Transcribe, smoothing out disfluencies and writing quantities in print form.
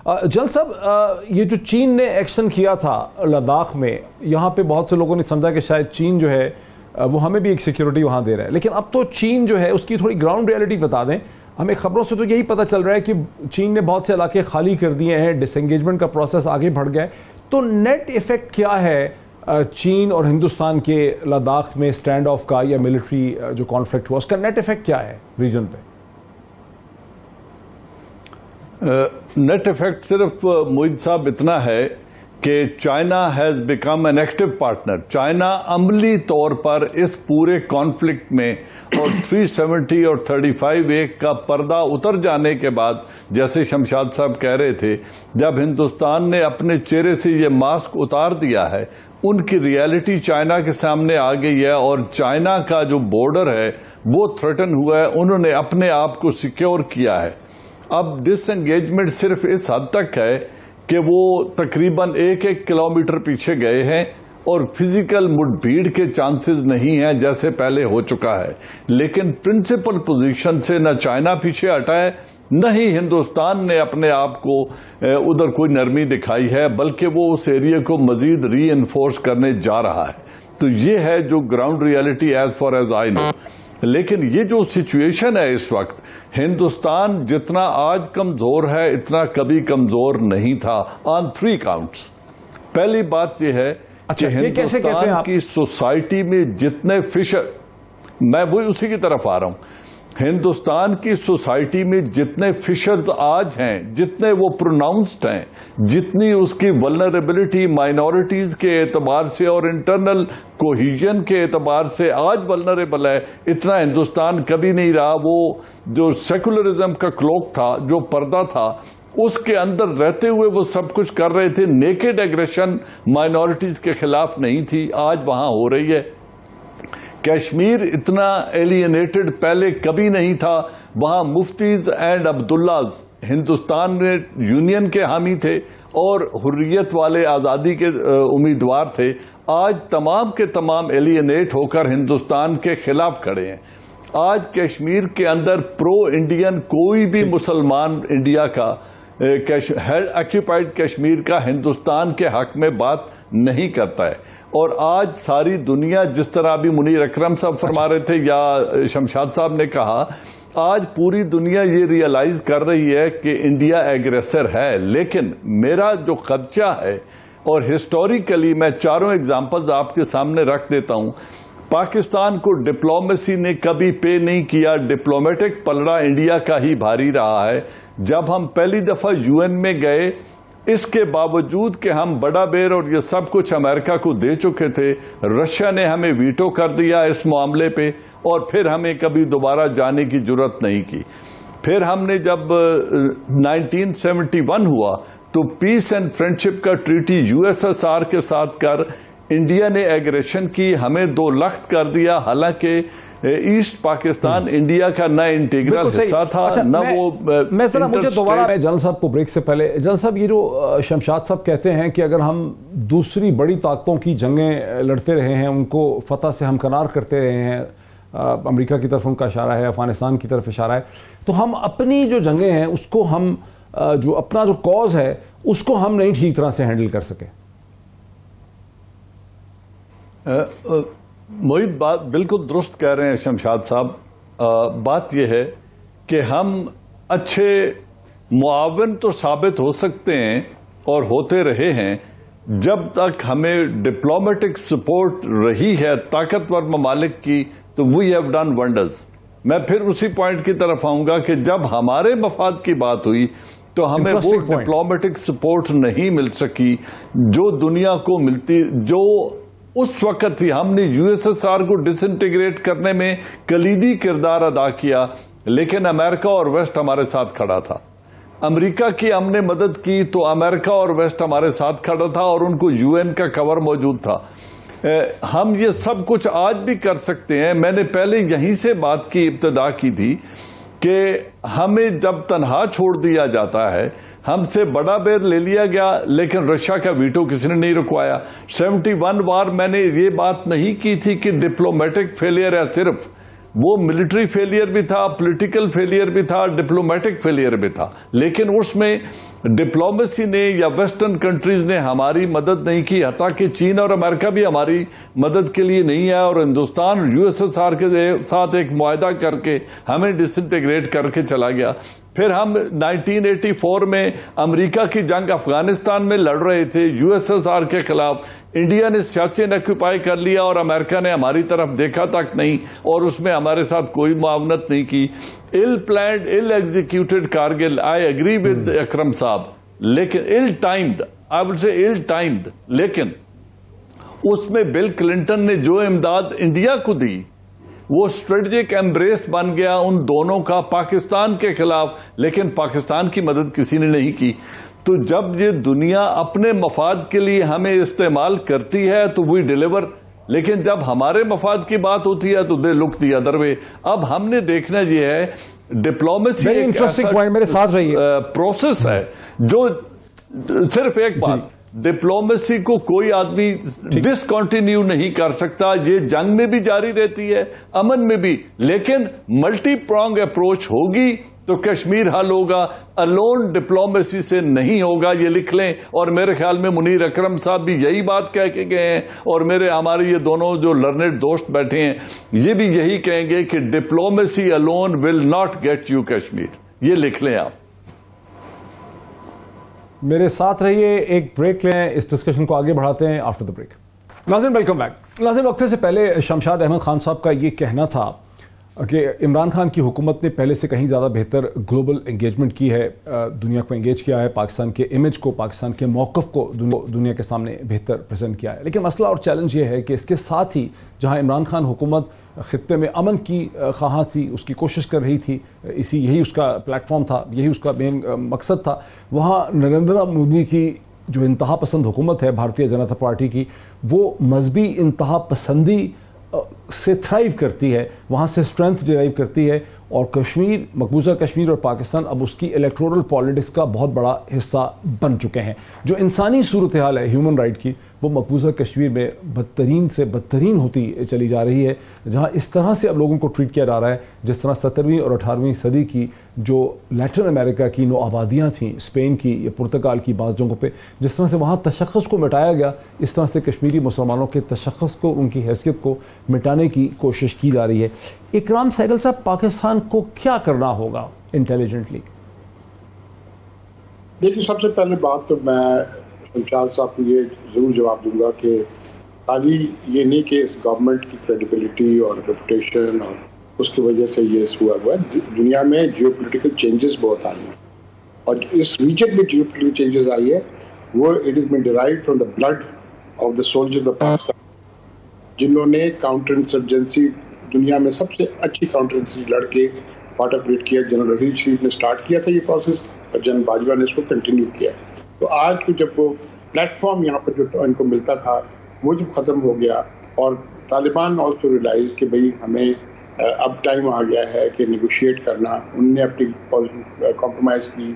جل صاحب، یہ جو چین نے ایکشن کیا تھا لداخ میں، یہاں پہ بہت سے لوگوں نے سمجھا کہ شاید چین جو ہے وہ ہمیں بھی ایک سیکیورٹی وہاں دے رہا ہے، لیکن اب تو چین جو ہے اس کی تھوڑی گراؤنڈ ریئلٹی بتا دیں ہمیں۔ خبروں سے تو یہی پتہ چل رہا ہے کہ چین نے بہت سے علاقے خالی کر دیے ہیں، ڈس انگیجمنٹ کا پروسیس آگے بڑھ گیا ہے، تو نیٹ ایفیکٹ کیا ہے چین اور ہندوستان کے لداخ میں اسٹینڈ آف کا یا ملٹری جو کانفلکٹ ہوا اس کا نیٹ ایفیکٹ کیا ہے ریجن پہ؟ نیٹ ایفیکٹ صرف معید صاحب اتنا ہے کہ China has become an active partner. China عملی طور پر اس پورے کانفلکٹ میں اور 370 اور 35A کا پردہ اتر جانے کے بعد، جیسے شمشاد صاحب کہہ رہے تھے، جب ہندوستان نے اپنے چہرے سے یہ ماسک اتار دیا ہے، ان کی ریالٹی چائنا کے سامنے آ گئی ہے اور چائنا کا جو بارڈر ہے وہ تھریٹن ہوا ہے، انہوں نے اپنے آپ کو سیکیور کیا ہے۔ اب ڈس انگیجمنٹ صرف اس حد تک ہے کہ وہ تقریباً 1 کلومیٹر پیچھے گئے ہیں اور فزیکل مڈ بھیڑ کے چانسز نہیں ہیں جیسے پہلے ہو چکا ہے، لیکن پرنسپل پوزیشن سے نہ چائنا پیچھے ہٹا ہے نہ ہی ہندوستان نے اپنے آپ کو ادھر کوئی نرمی دکھائی ہے، بلکہ وہ اس ایریا کو مزید ری انفورس کرنے جا رہا ہے۔ تو یہ ہے جو ground reality as far as I know. لیکن یہ جو سچویشن ہے اس وقت، ہندوستان جتنا آج کمزور ہے اتنا کبھی کمزور نہیں تھا آن 3 کاؤنٹس۔ پہلی بات یہ ہے کہ ہندوستان کی سوسائٹی میں جتنے فشر، میں وہی اسی کی طرف آ رہا ہوں، ہندوستان کی سوسائٹی میں جتنے فشرز آج ہیں، جتنے وہ پروناؤنسڈ ہیں، جتنی اس کی ولنریبلٹی مائنورٹیز کے اعتبار سے اور انٹرنل کوہیژن کے اعتبار سے آج ولنریبل ہے، اتنا ہندوستان کبھی نہیں رہا۔ وہ جو سیکولرزم کا کلوک تھا، جو پردہ تھا، اس کے اندر رہتے ہوئے وہ سب کچھ کر رہے تھے، نیکڈ ایگریشن مائنورٹیز کے خلاف نہیں تھی، آج وہاں ہو رہی ہے۔ کشمیر اتنا ایلینیٹڈ پہلے کبھی نہیں تھا، وہاں مفتیز اینڈ عبداللہز ہندوستان میں یونین کے حامی تھے اور حریت والے آزادی کے امیدوار تھے، آج تمام کے تمام ایلینیٹ ہو کر ہندوستان کے خلاف کھڑے ہیں۔ آج کشمیر کے اندر پرو انڈین کوئی بھی مسلمان انڈیا کا آکیوپائڈ کشمیر کا ہندوستان کے حق میں بات نہیں کرتا ہے، اور آج ساری دنیا، جس طرح ابھی منیر اکرم صاحب فرما رہے تھے یا شمشاد صاحب نے کہا، آج پوری دنیا یہ ریئلائز کر رہی ہے کہ انڈیا ایگریسر ہے۔ لیکن میرا جو خدشہ ہے، اور ہسٹوریکلی میں 4 ایگزامپلز آپ کے سامنے رکھ دیتا ہوں، پاکستان کو ڈپلومیسی نے کبھی پے نہیں کیا، ڈپلومیٹک پلڑا انڈیا کا ہی بھاری رہا ہے۔ جب ہم پہلی دفعہ UN میں گئے، اس کے باوجود کہ ہم بڑا بیر اور یہ سب کچھ امریکہ کو دے چکے تھے، رشیا نے ہمیں ویٹو کر دیا اس معاملے پہ، اور پھر ہمیں کبھی دوبارہ جانے کی جرات نہیں کی۔ پھر ہم نے جب 1971 ہوا تو پیس اینڈ فرینڈشپ کا ٹریٹی USSR کے ساتھ کر انڈیا نے ایگریشن کی، ہمیں 2 لخت کر دیا، حالانکہ ایسٹ پاکستان انڈیا کا نہ انٹیگرل حصہ تھا نہ وہ۔ میں ذرا مجھے دوبارہ جنرل صاحب کو بریک سے پہلے، جنرل صاحب یہ جو شمشاد صاحب کہتے ہیں کہ اگر ہم دوسری بڑی طاقتوں کی جنگیں لڑتے رہے ہیں، ان کو فتح سے ہمکنار کرتے رہے ہیں، امریکہ کی طرف ان کا اشارہ ہے، افغانستان کی طرف اشارہ ہے، تو ہم اپنی جو جنگیں ہیں اس کو ہم جو اپنا جو کاز ہے اس کو ہم نہیں ٹھیک طرح سے ہینڈل کر سکے۔ معید بات بالکل درست کہہ رہے ہیں شمشاد صاحب۔ بات یہ ہے کہ ہم اچھے معاون تو ثابت ہو سکتے ہیں اور ہوتے رہے ہیں جب تک ہمیں ڈپلومیٹک سپورٹ رہی ہے طاقتور ممالک کی، تو وی ہیو ڈن ونڈرز۔ میں پھر اسی پوائنٹ کی طرف آؤں گا کہ جب ہمارے مفاد کی بات ہوئی تو ہمیں وہ ڈپلومیٹک سپورٹ نہیں مل سکی جو دنیا کو ملتی، جو اس وقت ہی ہم نے USSR کو ڈس انٹیگریٹ کرنے میں کلیدی کردار ادا کیا، لیکن امریکہ اور ویسٹ ہمارے ساتھ کھڑا تھا۔ امریکہ کی ہم نے مدد کی تو امریکہ اور ویسٹ ہمارے ساتھ کھڑا تھا اور ان کو UN کا کور موجود تھا۔ ہم یہ سب کچھ آج بھی کر سکتے ہیں۔ میں نے پہلے یہیں سے بات کی ابتدا کی تھی کہ ہمیں جب تنہا چھوڑ دیا جاتا ہے، ہم سے بڑا بیر لے لیا گیا لیکن رشیا کا ویٹو کسی نے نہیں رکوایا۔ 71 وار میں نے یہ بات نہیں کی تھی کہ ڈپلومیٹک فیلئر ہے صرف، وہ ملٹری فیلئر بھی تھا, پولیٹیکل فیلئر بھی تھا, ڈپلومیٹک فیلئر بھی تھا, لیکن اس میں ڈپلومیسی نے یا ویسٹرن کنٹریز نے ہماری مدد نہیں کی, حتیٰ کہ چین اور امریکہ بھی ہماری مدد کے لیے نہیں آیا, اور ہندوستان USSR کے ساتھ ایک معاہدہ کر کے ہمیں ڈس انٹیگریٹ کر کے چلا گیا. پھر ہم 1984 میں امریکہ کی جنگ افغانستان میں لڑ رہے تھے USSR کے خلاف, انڈیا نے سیاچن آکوپائی کر لیا اور امریکہ نے ہماری طرف دیکھا تک نہیں, اور اس میں ہمارے ساتھ کوئی معاونت نہیں کی. ill planned, ill executed Kargil, I agree with اکرم صاحب, لیکن ill timed, I would say ill timed, لیکن اس میں بل کلنٹن نے جو امداد انڈیا کو دی وہ اسٹریٹجک ایمبریس بن گیا ان دونوں کا پاکستان کے خلاف, لیکن پاکستان کی مدد کسی نے نہیں کی. تو جب یہ دنیا اپنے مفاد کے لیے ہمیں استعمال کرتی ہے تو وی ڈیلیور, لیکن جب ہمارے مفاد کی بات ہوتی ہے تو دے لک دی ادر وے. اب ہم نے دیکھنا یہ ہے ڈپلومیسی پروسیس ہے جو صرف ایک بات, ڈپلومیسی کو کوئی آدمی ڈسکنٹینیو نہیں کر سکتا, یہ جنگ میں بھی جاری رہتی ہے, امن میں بھی, لیکن ملٹی پرانگ اپروچ ہوگی تو کشمیر حل ہوگا, الون ڈپلومیسی سے نہیں ہوگا, یہ لکھ لیں. اور میرے خیال میں منیر اکرم صاحب بھی یہی بات کہہ کے گئے ہیں, اور ہمارے یہ دونوں جو لرنڈ دوست بیٹھے ہیں یہ بھی یہی کہیں گے کہ diplomacy alone will not get you Kashmir. یہ لکھ لیں آپ. میرے ساتھ رہیے, ایک بریک لیں, اس ڈسکشن کو آگے بڑھاتے ہیں آفٹر دا بریک. ناظرین ویلکم بیک. ناظرین وقفے سے پہلے شمشاد احمد خان صاحب کا یہ کہنا تھا کہ عمران خان کی حکومت نے پہلے سے کہیں زیادہ بہتر گلوبل انگیجمنٹ کی ہے, دنیا کو انگیج کیا ہے, پاکستان کے امیج کو, پاکستان کے موقف کو دنیا کے سامنے بہتر پریزنٹ کیا ہے. لیکن مسئلہ اور چیلنج یہ ہے کہ اس کے ساتھ ہی جہاں عمران خان حکومت خطے میں امن کی خواہاں تھی, اس کی کوشش کر رہی تھی, یہی اس کا پلیٹ فارم تھا, یہی اس کا مین مقصد تھا, وہاں نریندر مودی کی جو انتہا پسند حکومت ہے بھارتیہ جنتا پارٹی کی, وہ مذہبی انتہا پسندی سے تھرائیو کرتی ہے, وہاں سے اسٹرینتھ ڈرائیو کرتی ہے, اور کشمیر, مقبوضہ کشمیر اور پاکستان اب اس کی الیکٹورل پالیٹکس کا بہت بڑا حصہ بن چکے ہیں. جو انسانی صورتحال ہے ہیومن رائٹ کی, وہ مقبوضہ کشمیر میں بدترین سے بدترین ہوتی چلی جا رہی ہے, جہاں اس طرح سے اب لوگوں کو ٹریٹ کیا جا رہا ہے جس طرح 17ویں اور 18ویں صدی کی جو لیٹن امریکہ کی نو آبادیاں تھیں, اسپین کی یا پرتگال کی بعض جگہوں پہ, جس طرح سے وہاں تشخص کو مٹایا گیا, اس طرح سے کشمیری مسلمانوں کے تشخص کو, ان کی حیثیت کو مٹانے کی کوشش کی جا رہی ہے. اکرام سہگل صاحب, پاکستان کو کیا کرنا ہوگا انٹیلیجنٹلی؟ دیکھیے, سب سے پہلے بات تو میں شمشاد صاحب کو یہ ضرور جواب دوں گا کہ خالی یہ نہیں کہ اس گورنمنٹ کی کریڈیبلٹی اور ریپوٹیشن اور اس کی وجہ سے یہ ہوا ہے, دنیا میں جیو پولیٹیکل چینجز بہت آئی ہیں, اور اس ریجن میں جیو پولیٹیکل چینجز آئی ہے وہ it is been derived from the blood of the soldiers of Pakistan, جنہوں نے کاؤنٹر انسرجنسی دنیا میں سب سے اچھی کاؤنٹر انسرجنسی لڑ کے پارٹیسپیٹ کیا. جنرل رحیل شریف نے سٹارٹ کیا تھا یہ پروسیس, اور جنرل باجوہ نے اس کو کنٹینیو کیا. تو آج کو جب وہ پلیٹ فارم یہاں پر جو ان کو ملتا تھا وہ جب ختم ہو گیا, اور طالبان آلسو ریلائز کہ بھئی ہمیں اب ٹائم آ گیا ہے کہ نیگوشیٹ کرنا, انہوں نے اپنی کمپرومائز کی,